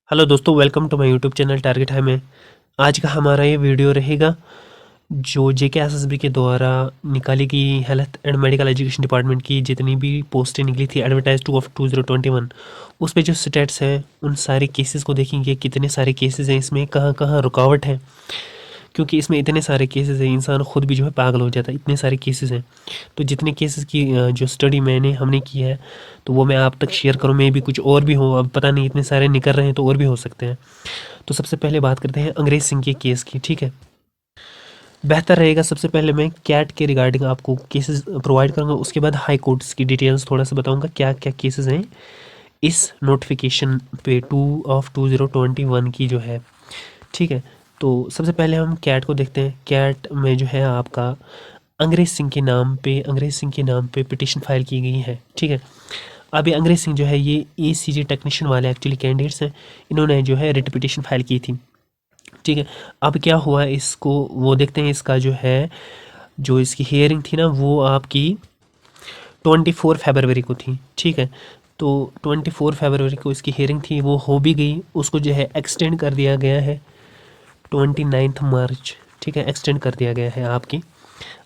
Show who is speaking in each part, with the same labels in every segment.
Speaker 1: Hello दोस्तों, welcome to my YouTube channel target है में। आज का हमारा ये वीडियो रहेगा जो जेकेएसएसबी के द्वारा निकाली गई health and medical education department की जितनी भी पोस्टें निकली थी एडवर्टाइज 2 ऑफ 2021, उस पे जो स्टेट्स हैं उन सारे केसेस को देखेंगे। कितने सारे केसेस हैं इसमें, कहाँ कहाँ रुकावट है, क्योंकि इसमें इतने सारे केसेस हैं इंसान खुद भी जो है पागल हो जाता है, इतने सारे केसेस हैं। तो जितने केसेस की जो स्टडी हमने की है तो वो मैं आप तक शेयर करूँ। मे भी कुछ और भी हो, अब पता नहीं, इतने सारे निकल रहे हैं तो और भी हो सकते हैं। तो सबसे पहले बात करते हैं अंग्रेज सिंह के केस की। ठीक है, बेहतर रहेगा सबसे पहले मैं कैट के रिगार्डिंग आपको केसेस प्रोवाइड करूँगा, उसके बाद हाई कोर्ट्स की डिटेल्स थोड़ा सा बताऊँगा क्या क्या केसेस हैं इस नोटिफिकेशन पे 2 ऑफ 2021 की जो है। ठीक है, तो सबसे पहले हम कैट को देखते हैं। कैट में जो है आपका अंग्रेज सिंह के नाम पे पिटिशन फाइल की गई है। ठीक है, अब ये अंग्रेज सिंह जो है ये ECG टेक्नीशियन वाले एक्चुअली कैंडिडेट्स हैं, इन्होंने जो है रिट पिटिशन फाइल की थी। ठीक है, अब क्या हुआ इसको वो देखते हैं। इसका जो है जो इसकी हियरिंग थी ना वो आपकी 24 फरवरी को थी। ठीक है, तो 24 फरवरी को इसकी हियरिंग थी, वो हो भी गई। उसको जो है एक्सटेंड कर दिया गया है 29 मार्च। ठीक है, एक्सटेंड कर दिया गया है आपकी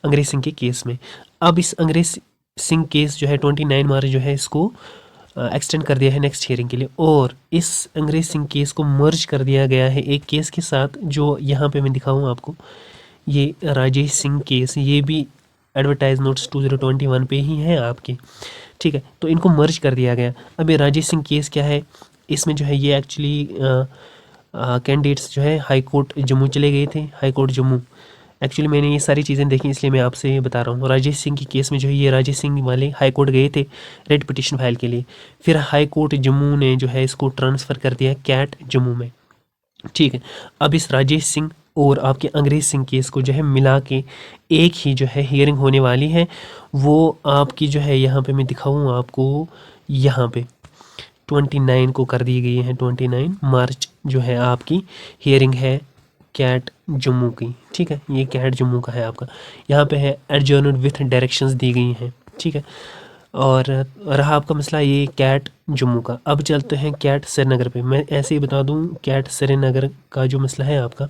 Speaker 1: अंग्रेज सिंह के केस में। अब इस अंग्रेज सिंह केस जो है 29 मार्च जो है इसको एक्सटेंड कर दिया है नेक्स्ट हियरिंग के लिए। और इस अंग्रेज सिंह केस को मर्ज कर दिया गया है एक केस के साथ जो यहाँ पे मैं दिखाऊँ आपको। ये राजेश सिंह केस, ये भी एडवर्टाइज नोट्स 2021 पे ही है आपके। ठीक है, तो इनको मर्ज कर दिया गया। अब ये राजेश सिंह केस क्या है, इसमें जो है ये एक्चुअली कैंडिडेट्स जो है हाई कोर्ट जम्मू चले गए थे। हाई कोर्ट जम्मू, एक्चुअली मैंने ये सारी चीज़ें देखी इसलिए मैं आपसे ये बता रहा हूँ। राजेश सिंह के केस में जो है ये राजेश सिंह वाले हाई कोर्ट गए थे रेड पिटिशन फाइल के लिए। फिर हाई कोर्ट जम्मू ने जो है इसको ट्रांसफ़र कर दिया कैट जम्मू में। ठीक है, अब इस राजेश सिंह और आपके अंग्रेज सिंह केस को जो है मिला के एक ही जो है हियरिंग होने वाली है। वो आपकी जो है यहाँ पे मैं दिखाऊँ आपको, यहाँ पे 29 को कर दी गई है। 29 मार्च जो है आपकी हियरिंग है कैट जम्मू की। ठीक है, ये कैट जम्मू का है आपका। यहाँ पे है एडजर्नड विथ डायरेक्शंस दी गई हैं। ठीक है, और रहा आपका मसला ये कैट जम्मू का। अब चलते हैं कैट श्रीनगर पे। मैं ऐसे ही बता दूं, कैट श्रीनगर का जो मसला है आपका,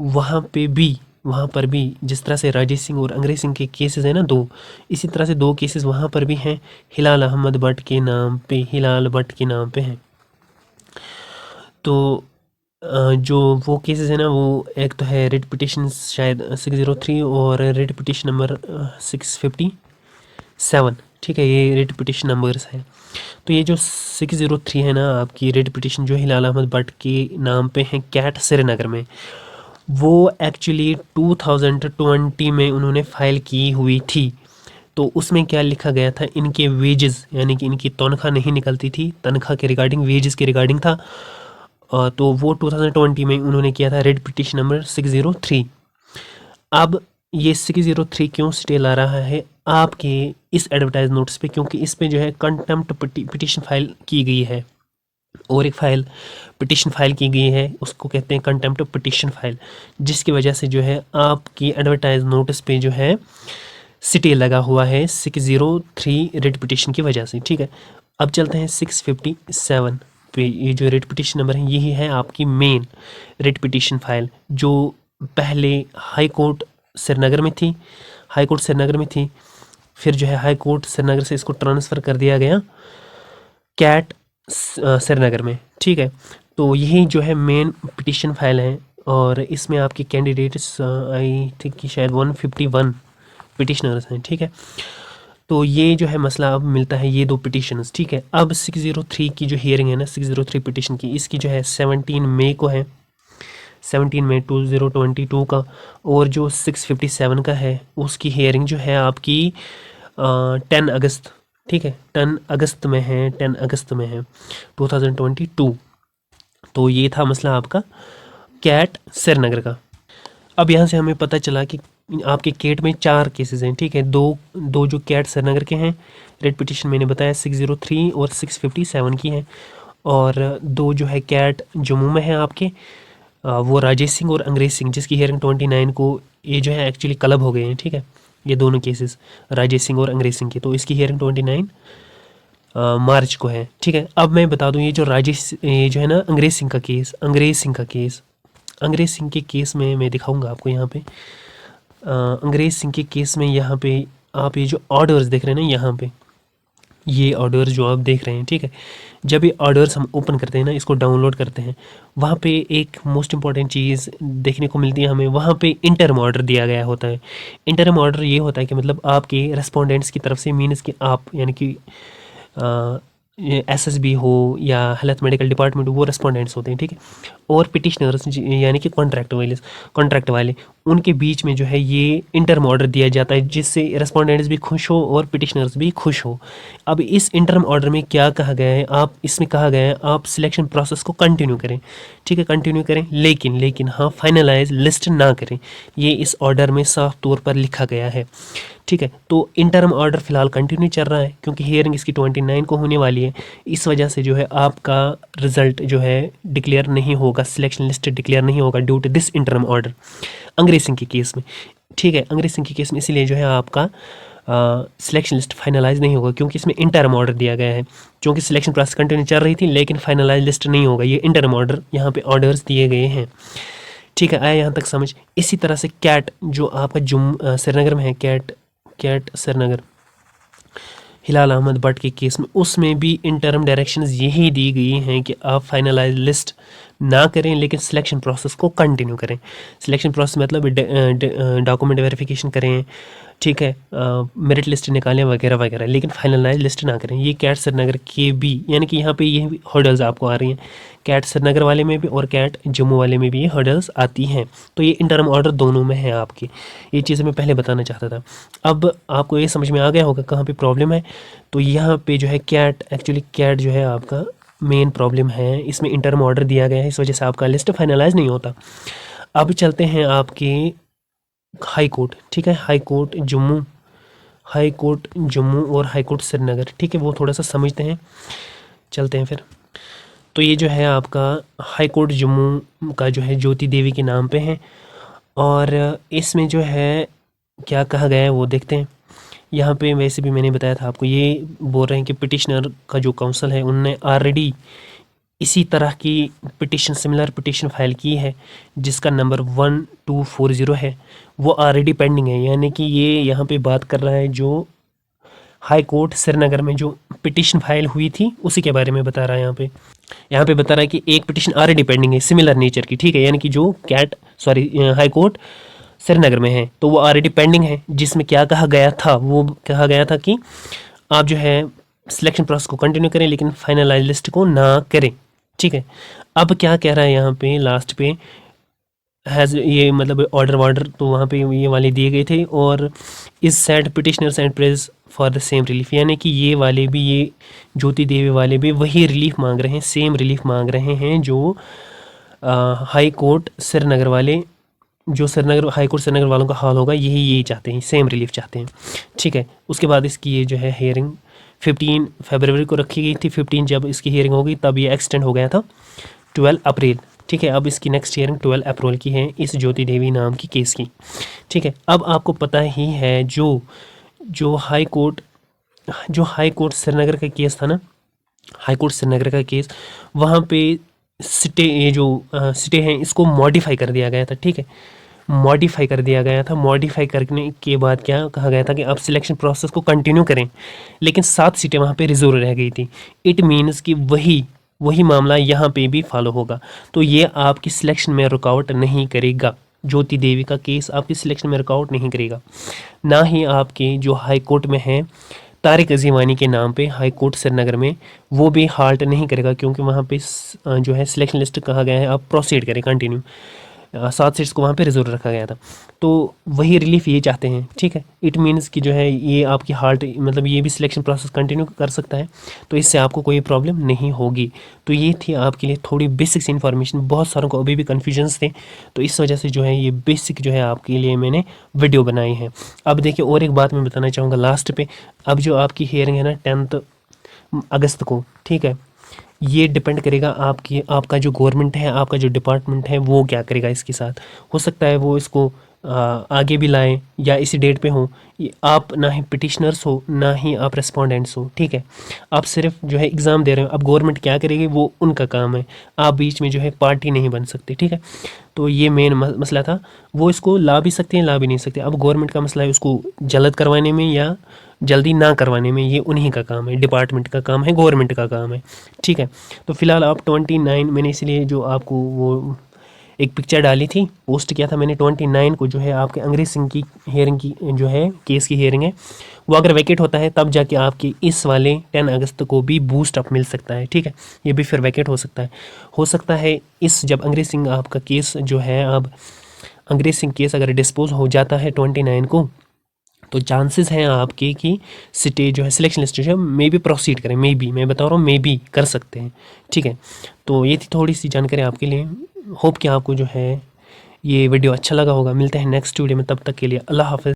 Speaker 1: वहाँ पर भी जिस तरह से राजेश सिंह और अंग्रेज सिंह के केसेस हैं ना दो, इसी तरह से दो केसेस वहाँ पर भी हैं हिलाल अहमद भट्ट के नाम पे, हिलाल भट्ट के नाम पे हैं। तो जो वो केसेस है ना, वो एक तो है रिट पिटिशन शायद 603 और रिट पिटिशन नंबर 657। ठीक है, ये रिट पिटिशन नंबर्स हैं। तो ये जो 603 है ना आपकी रिट पिटिशन जो हिलाल अहमद भट्ट के नाम पे है कैट श्रीनगर में, वो एक्चुअली 2020 में उन्होंने फाइल की हुई थी। तो उसमें क्या लिखा गया था, इनके वेजेस यानी कि इनकी तनख्वाह नहीं निकलती थी, तनख्वाह के रिगार्डिंग, वेजेस के रिगार्डिंग था। तो वो 2020 में उन्होंने किया था रेड पिटिशन नंबर 603। अब ये 603 क्यों स्टे ला रहा है आपके इस एडवर्टाइज नोटिस पे, क्योंकि इस पे जो है कंटेम्प्ट पिटिशन फाइल की गई है और एक फाइल पिटिशन फाइल की गई है, उसको कहते हैं कंटेम्प्ट पिटिशन फाइल, जिसकी वजह से जो है आपकी एडवर्टाइज नोटिस पे जो है स्टे लगा हुआ है 603 रेड पिटिशन की वजह से। ठीक है, अब चलते हैं 657 पे। ये जो रेड पिटिशन नंबर है यही है आपकी मेन रेड पिटिशन फाइल जो पहले हाई कोर्ट श्रीनगर में थी। हाई कोर्ट श्रीनगर में थी, फिर जो है हाई कोर्ट श्रीनगर से इसको ट्रांसफ़र कर दिया गया कैट श्रीनगर में। ठीक है, तो यही जो है मेन पिटिशन फाइल है और इसमें आपके कैंडिडेट्स आई थिंक कि शायद 151 पिटिशनर्स हैं। ठीक है, तो ये जो है मसला अब मिलता है ये दो पिटिशंस। ठीक है, अब 603 की जो हियरिंग है ना, 603 पिटिशन की, इसकी जो है 17 मई को है, 17 मई 2022 का। और जो 657 का है उसकी हियरिंग जो है आपकी 10 अगस्त। ठीक है, 10 अगस्त में है, 10 अगस्त में है 2022। तो ये था मसला आपका कैट श्रीनगर का। अब यहाँ से हमें पता चला कि आपके केट में 4 केसेस हैं। ठीक है, दो जो कैट श्रीनगर के हैं, रेड पिटिशन मैंने बताया 603 और 657 की हैं, और 2 जो है कैट जम्मू में है आपके, वो राजेश सिंह और अंग्रेज सिंह, जिसकी हियरिंग 29 को ये जो है एक्चुअली क्लब हो गए हैं। ठीक है, ये दोनों केसेस राजेश सिंह और अंग्रेज सिंह के, तो इसकी हियरिंग 29 मार्च को है। ठीक है, अब मैं बता दूं, ये जो ये जो है ना अंग्रेज सिंह का केस, अंग्रेज सिंह के केस में मैं दिखाऊंगा आपको यहाँ पे। अंग्रेज सिंह के केस में यहाँ पे आप ये जो ऑर्डर्स देख रहे हैं ना, यहाँ पे ये ऑर्डर्स जो आप देख रहे हैं, ठीक है, जब ये ऑर्डर्स हम ओपन करते हैं ना, इसको डाउनलोड करते हैं, वहाँ पे एक मोस्ट इंपॉर्टेंट चीज़ देखने को मिलती है हमें, वहाँ पे इंटरम ऑर्डर दिया गया होता है। इंटरम ऑर्डर ये होता है कि मतलब आपके रेस्पोंडेंट्स की तरफ से, मीन्स कि आप यानी कि एसएसबी हो या हेल्थ मेडिकल डिपार्टमेंट हो, वो रेस्पोंडेंट्स होते हैं, ठीक है, और पिटिशनर्स यानी कि कॉन्ट्रैक्ट वाले, उनके बीच में जो है ये इंटरम ऑर्डर दिया जाता है, जिससे रेस्पोंडेंट्स भी खुश हो और पिटिशनर्स भी खुश हो। अब इस इंटरम ऑर्डर में क्या कहा गया है, आप इसमें कहा गया है आप सिलेक्शन प्रोसेस को कंटिन्यू करें, ठीक है, कंटिन्यू करें, लेकिन हाँ फाइनलाइज लिस्ट ना करें, ये इस ऑर्डर में साफ तौर पर लिखा गया है। ठीक है, तो इंटरम ऑर्डर फिलहाल कंटिन्यू चल रहा है, क्योंकि हियरिंग इसकी 29 को होने वाली है। इस वजह से जो है आपका रिजल्ट जो है डिक्लेयर नहीं होगा, सिलेक्शन लिस्ट डिक्लेयर नहीं होगा due to this interim order Angrez Singh के केस में। ठीक है, अंग्रेज सिंह के केस में इसीलिए जो है आपका सिलेक्शन लिस्ट फाइनलाइज नहीं होगा, क्योंकि इसमें इंटरम ऑर्डर दिया गया है। क्योंकि सिलेक्शन प्रोसेस कंटिन्यू चल रही थी, लेकिन फाइनलाइज लिस्ट नहीं होगा, ये इंटरम ऑर्डर यहाँ पे ऑर्डर्स दिए गए हैं। ठीक है, आया यहाँ तक समझ। इसी तरह से कैट जो आपका श्रीनगर में है, कैट श्रीनगर हिलाल अहमद भट्ट के केस में, उसमें भी इंटरम डायरेक्शंस यही दी गई हैं कि आप फाइनलाइज लिस्ट ना करें, लेकिन सिलेक्शन प्रोसेस को कंटिन्यू करें। सिलेक्शन प्रोसेस मतलब डॉक्यूमेंट वेरिफिकेशन करें, ठीक है, मेरिट लिस्ट निकालें वगैरह वगैरह, लेकिन फाइनलाइज लिस्ट ना करें। ये कैट श्रीनगर के भी, यानी कि यहाँ पे ये हर्डल्स आपको आ रही हैं, कैट श्रीनगर वाले में भी और कैट जम्मू वाले में भी ये हर्डल्स आती हैं। तो ये इंटरम ऑर्डर दोनों में है आपके, ये चीज़ें मैं पहले बताना चाहता था। अब आपको ये समझ में आ गया होगा कहाँ पे प्रॉब्लम है। तो यहाँ पे जो है एक्चुअली कैट जो है आपका मेन प्रॉब्लम है, इसमें इंटरम ऑर्डर दिया गया है, इस वजह से आपका लिस्ट फाइनलाइज नहीं होता। अब चलते हैं आपके हाई कोर्ट, ठीक है, हाई कोर्ट जम्मू और हाई कोर्ट श्रीनगर, ठीक है, वो थोड़ा सा समझते हैं, चलते हैं फिर। तो ये जो है आपका हाई कोर्ट जम्मू का जो है ज्योति देवी के नाम पे है, और इसमें जो है क्या कहा गया है वो देखते हैं। यहाँ पे वैसे भी मैंने बताया था आपको, ये बोल रहे हैं कि पिटिशनर का जो काउंसिल है उनने ऑलरेडी इसी तरह की सिमिलर पिटिशन फाइल की है, जिसका नंबर 1240 है, वो ऑलरेडी पेंडिंग है। यानी कि ये यहाँ पे बात कर रहा है जो हाई कोर्ट श्रीनगर में जो पिटिशन फाइल हुई थी उसी के बारे में बता रहा है। यहाँ पे बता रहा है कि एक पिटिशन ऑलरेडी पेंडिंग है सिमिलर नेचर की, ठीक है, यानी कि जो हाई कोर्ट श्रीनगर में है, तो वो ऑलरेडी पेंडिंग है, जिसमें क्या कहा गया था, वो कहा गया था कि आप जो है सिलेक्शन प्रोसेस को कंटिन्यू करें, लेकिन फाइनलाइज लिस्ट को ना करें। ठीक है, अब क्या कह रहा है यहाँ पे लास्ट पे, हैज़ ये मतलब ऑर्डर तो वहाँ पे ये वाले दिए गए थे, और इस set petitioners and praise for the same relief, यानी कि ये वाले भी, ये ज्योति देवी वाले भी वही रिलीफ मांग रहे हैं, सेम रिलीफ मांग रहे हैं जो हाई कोर्ट श्रीनगर वाले, जो हाई कोर्ट श्रीनगर वालों का हाल होगा, यही चाहते हैं, सेम रिलीफ चाहते हैं। ठीक है, उसके बाद इसकी ये जो है हियरिंग 15 फरवरी को रखी गई थी। 15 जब इसकी हियरिंग होगी तब ये एक्सटेंड हो गया था 12 अप्रैल। ठीक है, अब इसकी नेक्स्ट हियरिंग 12 अप्रैल की है इस ज्योति देवी नाम की केस की। ठीक है, अब आपको पता ही है जो हाई कोर्ट श्रीनगर का केस था ना, हाई कोर्ट श्रीनगर का केस, वहाँ पे स्टे, ये जो स्टे हैं इसको मॉडिफाई कर दिया गया था। ठीक है, मॉडिफाई कर दिया गया था। मॉडिफाई करने के बाद क्या कहा गया था कि आप सिलेक्शन प्रोसेस को कंटिन्यू करें, लेकिन 7 सीटें वहाँ पे रिजर्व रह गई थी। इट मीन्स कि वही मामला यहाँ पे भी फॉलो होगा, तो ये आपकी सिलेक्शन में रुकावट नहीं करेगा। ज्योति देवी का केस आपकी सिलेक्शन में रुकावट नहीं करेगा, ना ही आपके जो हाई कोर्ट में है तारिक अजीवानी के नाम पे हाई कोर्ट श्रीनगर में, वो भी हाल्ट नहीं करेगा, क्योंकि वहाँ पे जो है सिलेक्शन लिस्ट कहा गया है आप प्रोसीड करें कंटिन्यू। 7 सीट्स को वहाँ पे रिजर्व रखा गया था, तो वही रिलीफ ये चाहते हैं। ठीक है, इट मीन्स कि जो है ये आपकी हाल्ट, मतलब ये भी सिलेक्शन प्रोसेस कंटिन्यू कर सकता है, तो इससे आपको कोई प्रॉब्लम नहीं होगी। तो ये थी आपके लिए थोड़ी बेसिक्स इन्फॉर्मेशन, बहुत सारों को अभी भी कन्फ्यूजन्स थे, तो इस वजह से जो है ये बेसिक जो है आपके लिए मैंने वीडियो बनाई है। अब देखिए, और एक बात मैं बताना चाहूँगा लास्ट पे, अब जो आपकी हियरिंग है ना 10 अगस्त को, ठीक है, ये डिपेंड करेगा आपका जो गवर्नमेंट है, आपका जो डिपार्टमेंट है, वो क्या करेगा इसके साथ। हो सकता है वो इसको आगे भी लाएं या इसी डेट पे हो, आप ना ही पिटिशनर्स हो ना ही आप रेस्पोंडेंट्स हो, ठीक है। आप सिर्फ जो है एग्ज़ाम दे रहे हो। अब गवर्नमेंट क्या करेगी वो उनका काम है, आप बीच में जो है पार्टी नहीं बन सकते, ठीक है। तो ये मेन मसला था। वो इसको ला भी सकते हैं, ला भी नहीं सकते। अब गवर्नमेंट का मसला है उसको जल्द करवाने में या जल्दी ना करवाने में, ये उन्हीं का काम है, डिपार्टमेंट का काम है, गवर्नमेंट का काम है, ठीक है। तो फिलहाल आप 29, मैंने इसलिए जो आपको वो एक पिक्चर डाली थी, पोस्ट किया था मैंने 29 को, जो है आपके अंग्रेज सिंह की हियरिंग की जो है केस की हियरिंग है, वो अगर वैकेट होता है तब जाके आपके इस वाले 10 अगस्त को भी बूस्ट अप मिल सकता है, ठीक है। ये भी फिर वैकेट हो सकता है इस जब अंग्रेज सिंह आपका केस जो है, अब अंग्रेज सिंह केस अगर डिस्पोज हो जाता है 29 को, तो चांसेस हैं आपके कि सिटे जो है सिलेक्शन लिस्ट जो है मे बी प्रोसीड करें, मे बी, मैं बता रहा हूँ मे बी कर सकते हैं, ठीक है। तो ये थी थोड़ी सी जानकारी आपके लिए। होप कि आपको जो है ये वीडियो अच्छा लगा होगा। मिलते हैं नेक्स्ट वीडियो में, तब तक के लिए अल्लाह हाफ़िज़।